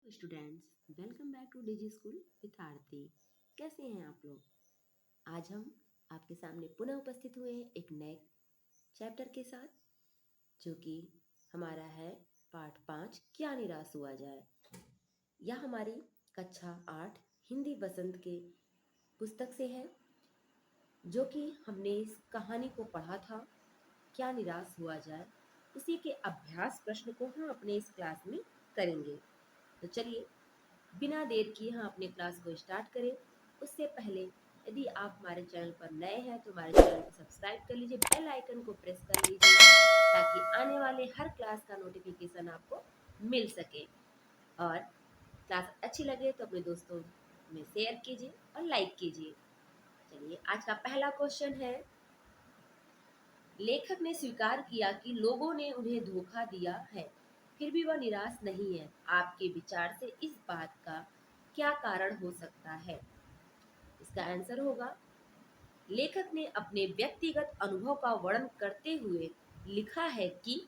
Students, welcome back to digi school with Aarti. कैसे हैं आप लोग? आज हम आपके सामने पुनः उपस्थित हुए हैं एक नए चैप्टर के साथ, जो कि हमारा है पाठ 5, क्या निराश हुआ जाए। यह हमारी कक्षा 8 हिंदी बसंत के पुस्तक से है, जो कि हमने इस कहानी को पढ़ा था, क्या निराश हुआ जाए। उसी के अभ्यास प्रश्न को हम अपने इस क्लास में करेंगे। तो चलिए बिना देर किए हम अपने क्लास को स्टार्ट करें। उससे पहले यदि आप हमारे चैनल पर नए हैं तो हमारे चैनल को सब्सक्राइब कर लीजिए, बेल आइकन को प्रेस कर लीजिए, ताकि आने वाले हर क्लास का नोटिफिकेशन आपको मिल सके। और क्लास अच्छी लगे तो अपने दोस्तों में शेयर कीजिए और लाइक कीजिए। चलिए, आज का पहला क्वेश्चन है, लेखक ने स्वीकार किया कि लोगों ने उन्हें धोखा दिया है, फिर भी वह निराश नहीं है। आपके विचार से इस बात का क्या कारण हो सकता है? इसका आंसर होगा, लेखक ने अपने व्यक्तिगत अनुभव का वर्णन करते हुए लिखा है कि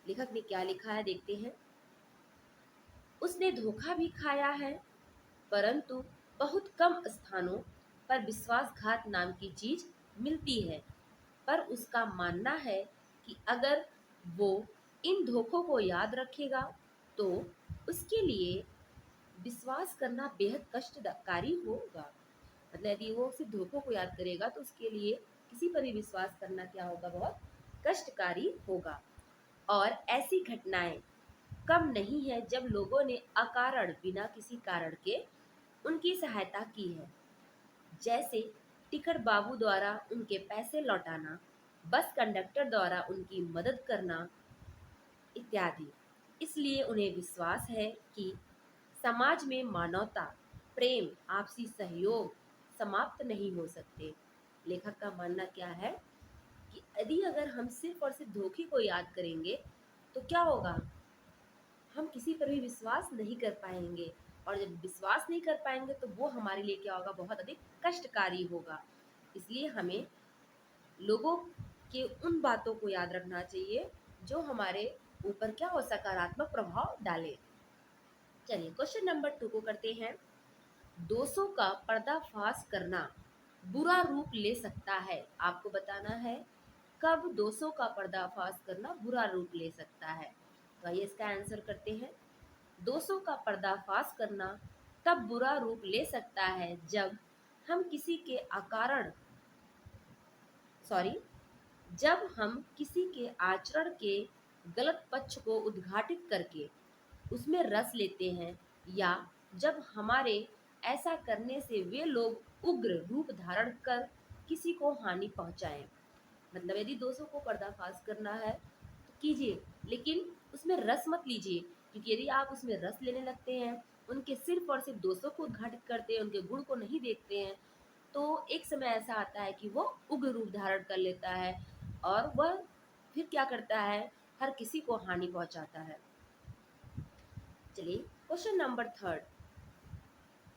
लेखक ने क्या लिखा है, देखते हैं। उसने धोखा भी खाया है, परंतु बहुत कम स्थानों पर विश्वासघात नाम की चीज मिलती है। पर उसका मानना है कि अगर वो इन धोखों को याद रखेगा तो उसके लिए विश्वास करना बेहद कष्टकारी होगा। मतलब यदि वो सिर्फ धोखों को याद करेगा तो उसके लिए किसी पर भी विश्वास करना क्या होगा, बहुत कष्टकारी होगा। और ऐसी घटनाएं कम नहीं है जब लोगों ने अकारण बिना किसी कारण के उनकी सहायता की है, जैसे टिकट बाबू द्वारा उनके पैसे लौटाना, बस कंडक्टर द्वारा उनकी मदद करना इत्यादि। इसलिए उन्हें विश्वास है कि समाज में मानवता, प्रेम, आपसी सहयोग समाप्त नहीं हो सकते। लेखक का मानना क्या है कि यदि अगर हम सिर्फ और सिर्फ धोखे को याद करेंगे तो क्या होगा, हम किसी पर भी विश्वास नहीं कर पाएंगे। और जब विश्वास नहीं कर पाएंगे तो वो हमारे लिए क्या होगा, बहुत अधिक कष्टकारी होगा। इसलिए हमें लोगों के उन बातों को याद रखना चाहिए जो हमारे ऊपर क्या हो, सकारात्मक प्रभाव डाले। चलिए, क्वेश्चन नंबर 2 को करते हैं। दोषों का पर्दाफाश करना बुरा रूप ले सकता है। आपको बताना है कब दोषों का पर्दाफाश करना बुरा रूप ले सकता है। तो आइए इसका आंसर करते हैं। दोषों का पर्दाफाश करना तब बुरा रूप ले सकता है जब हम किसी के अकारण सॉरी जब हम किसी के आचरण के गलत पक्ष को उद्घाटित करके उसमें रस लेते हैं, या जब हमारे ऐसा करने से वे लोग उग्र रूप धारण कर किसी को हानि पहुंचाएं। मतलब यदि दोषों को पर्दाफाश करना है तो कीजिए, लेकिन उसमें रस मत लीजिए, क्योंकि यदि आप उसमें रस लेने लगते हैं, उनके सिर्फ और सिर्फ दोषों को उद्घाटित करते हैं, उनके गुण को नहीं देखते हैं, तो एक समय ऐसा आता है कि वो उग्र रूप धारण कर लेता है और वह फिर क्या करता है, हर किसी को हानि पहुंचाता है। चलिए, क्वेश्चन नंबर 3।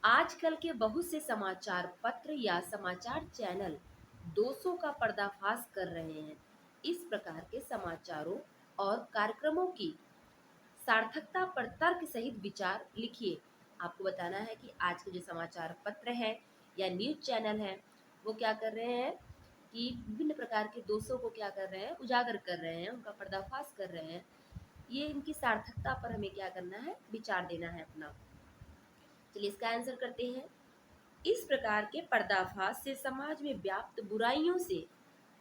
आजकल के बहुत से समाचार पत्र या समाचार चैनल दोषों का पर्दाफाश कर रहे हैं। इस प्रकार के समाचारों और कार्यक्रमों की सार्थकता पर तर्क सहित विचार लिखिए। आपको बताना है कि आज के जो समाचार पत्र हैं या न्यूज चैनल हैं, वो क्या कर रहे हैं कि विभिन्न प्रकार के दोषों को क्या कर रहे हैं, उजागर कर रहे हैं, उनका पर्दाफाश कर रहे हैं। ये इनकी सार्थकता पर हमें क्या करना है, विचार देना है अपना। चलिए इसका आंसर करते हैं। इस प्रकार के पर्दाफाश से समाज में व्याप्त बुराइयों से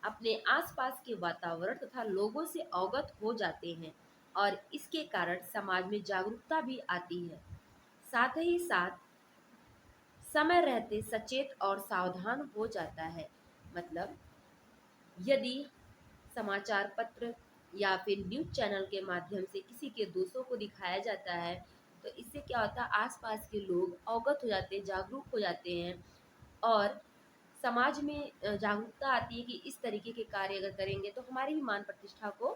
अपने आसपास के वातावरण तथा लोगों से अवगत हो जाते हैं और इसके कारण समाज में जागरूकता भी आती है। साथ ही साथ समय रहते सचेत और सावधान हो जाता है। मतलब यदि समाचार पत्र या फिर न्यूज चैनल के माध्यम से किसी के दोषों को दिखाया जाता है तो इससे क्या होता है, आसपास के लोग अवगत हो जाते हैं, जागरूक हो जाते हैं और समाज में जागरूकता आती है कि इस तरीके के कार्य अगर करेंगे तो हमारी भी मान प्रतिष्ठा को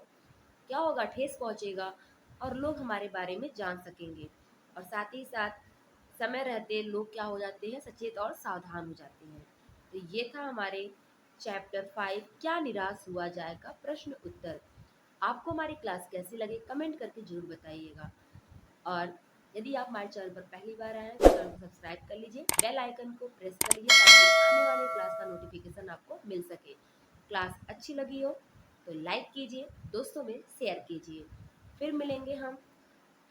क्या होगा, ठेस पहुंचेगा और लोग हमारे बारे में जान सकेंगे। और साथ ही साथ समय रहते लोग क्या हो जाते हैं, सचेत और सावधान हो जाते हैं। तो ये था हमारे चैप्टर 5, क्या निराश हुआ जाए का प्रश्न उत्तर। आपको हमारी क्लास कैसी लगी कमेंट करके जरूर बताइएगा। और यदि आप हमारे चैनल पर पहली बार आए हैं तो चैनल को सब्सक्राइब कर लीजिए, बेल आइकन को प्रेस कर लीजिए ताकि आने वाले क्लास का नोटिफिकेशन आपको मिल सके। क्लास अच्छी लगी हो तो लाइक कीजिए, दोस्तों में शेयर कीजिए। फिर मिलेंगे हम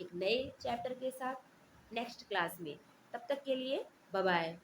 एक नए चैप्टर के साथ नेक्स्ट क्लास में। तब तक के लिए बाय बाय।